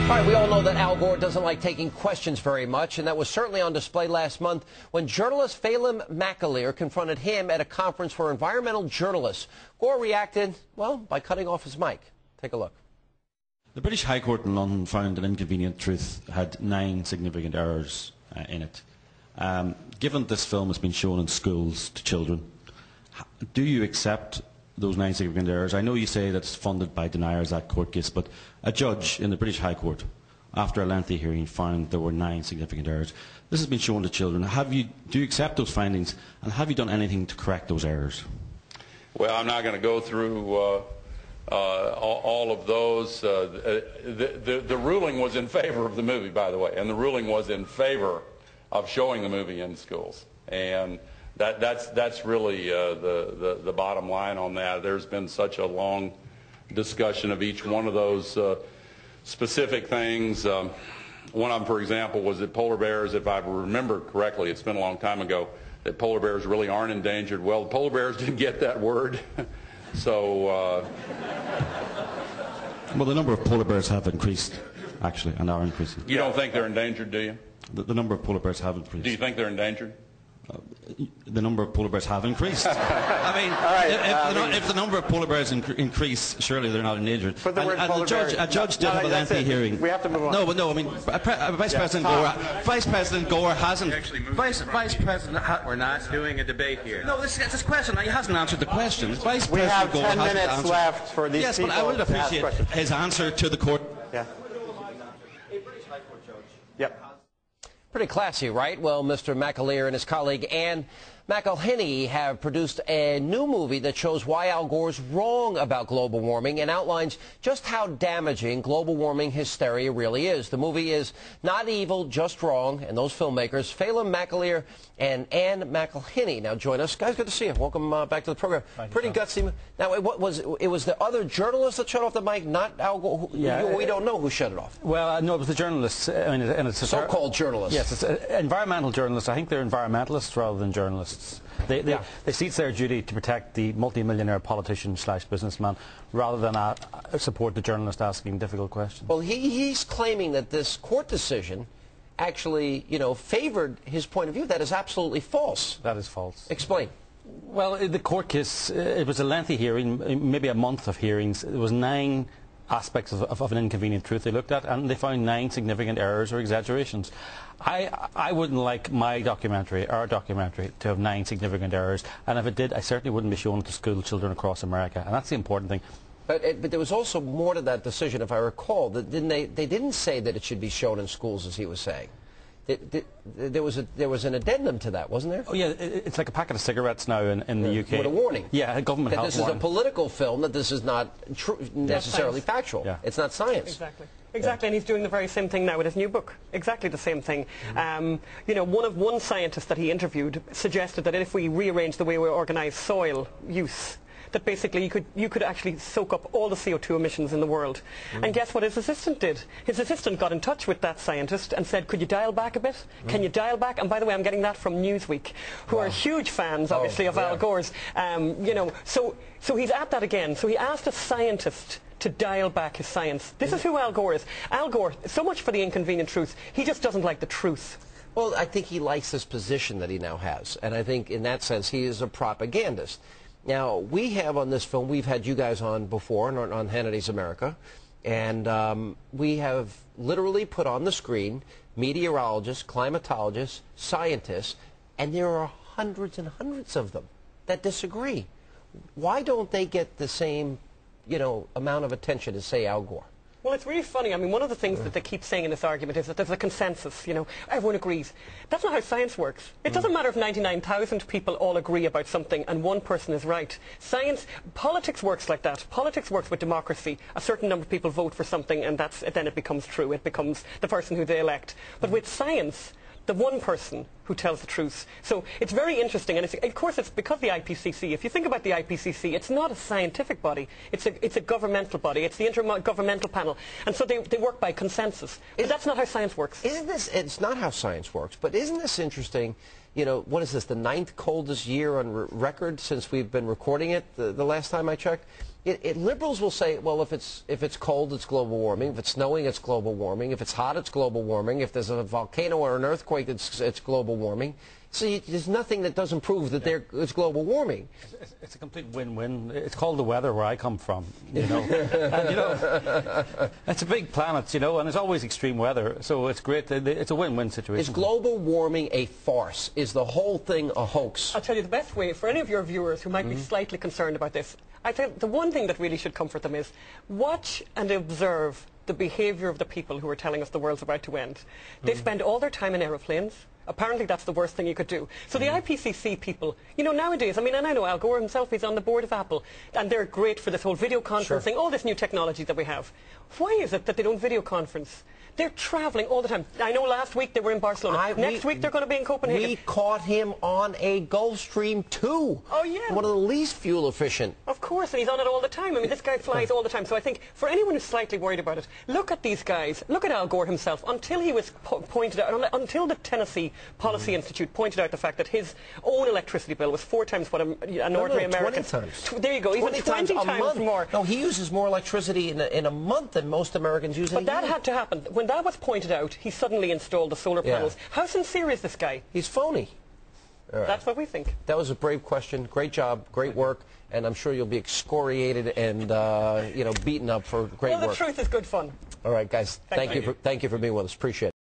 All right, we all know that Al Gore doesn't like taking questions very much, and that was certainly on display last month when journalist Phelim McAleer confronted him at a conference for environmental journalists. Gore reacted, well, by cutting off his mic. Take a look. The British High Court in London found an Inconvenient Truth had 9 significant errors in it. Given this film has been shown in schools to children, do you accept those 9 significant errors? I know you say that it's funded by deniers, that court case, but a judge in the British High Court, after a lengthy hearing, found there were 9 significant errors. This has been shown to children. Do you accept those findings, and have you done anything to correct those errors? Well, I'm not going to go through all of those. The ruling was in favor of the movie, by the way, and the ruling was in favor of showing the movie in schools. And that's really the bottom line on that. There's been such a long discussion of each one of those specific things. One of them, for example, was that polar bears, if I remember correctly, it's been a long time ago, that polar bears really aren't endangered. Well, the polar bears didn't get that word. So... Well, the number of polar bears have increased, actually, and are increasing. You don't think they're endangered, do you? The number of polar bears have increased. Do you think they're endangered? The number of polar bears have increased. I mean, if the number of polar bears increase, surely they're not endangered. A judge did have a lengthy hearing. We have to move on. No, but no. I mean, Vice President Gore hasn't. Vice President, we're not doing a debate here. No, this question. He hasn't answered the question. Vice We President have Gore 10 hasn't minutes answered. left for these people. Yes, but I would appreciate his answer to the court. Yeah. A British High Court judge. Yep. Pretty classy, right? Well, Mr. McAleer and his colleague Anne McElhinney have produced a new movie that shows why Al Gore's wrong about global warming and outlines just how damaging global warming hysteria really is. The movie is not evil, just wrong, and those filmmakers, Phelim McAleer and Anne McElhinney, now join us. Guys, good to see you. Welcome back to the program. Pretty gutsy. Now, it was the other journalist that shut off the mic, not Al Gore? We don't know who shut it off. Well, no, it was the journalists. I mean, and it's a so-called journalists. Yes, it's environmental journalists. I think they're environmentalists rather than journalists. They see it's their duty to protect the multi-millionaire politician / businessman rather than support the journalist asking difficult questions. Well, he's claiming that this court decision actually, favored his point of view. That is absolutely false. That is false. Explain. Well, the court case, it was a lengthy hearing, maybe a month of hearings. There was 9 aspects of an inconvenient truth they looked at, and they found 9 significant errors or exaggerations. I wouldn't like my documentary, our documentary, to have 9 significant errors, and if it did, I certainly wouldn't be shown it to school children across America, and that's the important thing. But there was also more to that decision, if I recall. They didn't say that it should be shown in schools, as he was saying. There was an addendum to that, wasn't there? Oh yeah, it's like a packet of cigarettes now in the UK. With a warning. Yeah, a government that health this is a political film, that this is not necessarily factual. Yeah. It's not science. Exactly. Exactly, and he's doing the very same thing now with his new book. Exactly the same thing. One scientist that he interviewed suggested that if we rearrange the way we organise soil use, that basically you could actually soak up all the CO2 emissions in the world. And guess what his assistant did? His assistant got in touch with that scientist and said, could you dial back a bit? Can you dial back? And by the way, I'm getting that from Newsweek, who are huge fans, obviously, of Al Gore's. So he's at that again. So he asked a scientist to dial back his science. This is who Al Gore is. Al Gore, so much for the inconvenient truth, he just doesn't like the truth. Well, I think he likes this position that he now has, and I think in that sense he is a propagandist. Now, we have on this film, we've had you guys on before on Hannity's America, and we have literally put on the screen meteorologists, climatologists, scientists, and there are hundreds and hundreds of them that disagree. Why don't they get the same amount of attention as, say, Al Gore? Well, it's really funny. I mean, one of the things that they keep saying in this argument is that there's a consensus, everyone agrees. That's not how science works. It doesn't matter if 99,000 people all agree about something and one person is right. Politics works like that. Politics works with democracy. A certain number of people vote for something and then it becomes true. It becomes the person who they elect. But with science, the one person who tells the truth. So it's very interesting, and of course it's because the IPCC, if you think about the IPCC, it's not a scientific body, it's a governmental body, it's the Intergovernmental Panel, and so they work by consensus. But that's not how science works. It's not how science works, but isn't this interesting? What is this, the 9th coldest year on record since we've been recording it, the last time I checked? liberals will say, well, if it's cold, it's global warming. If it's snowing, it's global warming. If it's hot, it's global warming. If there's a volcano or an earthquake, it's global warming. See, there's nothing that doesn't prove that it's global warming. It's a complete win-win. It's called the weather where I come from, you know. And, you know, it's a big planet, you know, and there's always extreme weather, so it's great. It's a win-win situation. Is global warming a farce? Is the whole thing a hoax? I'll tell you the best way for any of your viewers who might be slightly concerned about this. I think the one thing that really should comfort them is watch and observe the behaviour of the people who are telling us the world's about to end. They spend all their time in aeroplanes. Apparently that's the worst thing you could do. So the IPCC people, you know, nowadays, I mean, and I know Al Gore himself, he's on the board of Apple, and they're great for this whole video conferencing, all this new technology that we have. Why is it that they don't video conference? They're travelling all the time. I know last week they were in Barcelona. Next week they're going to be in Copenhagen. We caught him on a Gulfstream 2. Oh, yeah. One of the least fuel efficient. Of course, and he's on it all the time. I mean, this guy flies all the time. So I think for anyone who's slightly worried about it, look at these guys. Look at Al Gore himself. Until he was pointed out, until the Tennessee Policy Institute pointed out the fact that his own electricity bill was 4 times what an ordinary American. 20 times. There you go. Even 20 times more. No, he uses more electricity in a month than most Americans use in a year. But that had to happen. When that was pointed out, he suddenly installed the solar panels. How sincere is this guy? He's phony. Right. That's what we think. That was a brave question. Great job. Great work. And I'm sure you'll be excoriated and you know, beaten up for great work. Well, the truth is good fun. All right, guys. Thank you for being with us. Appreciate it.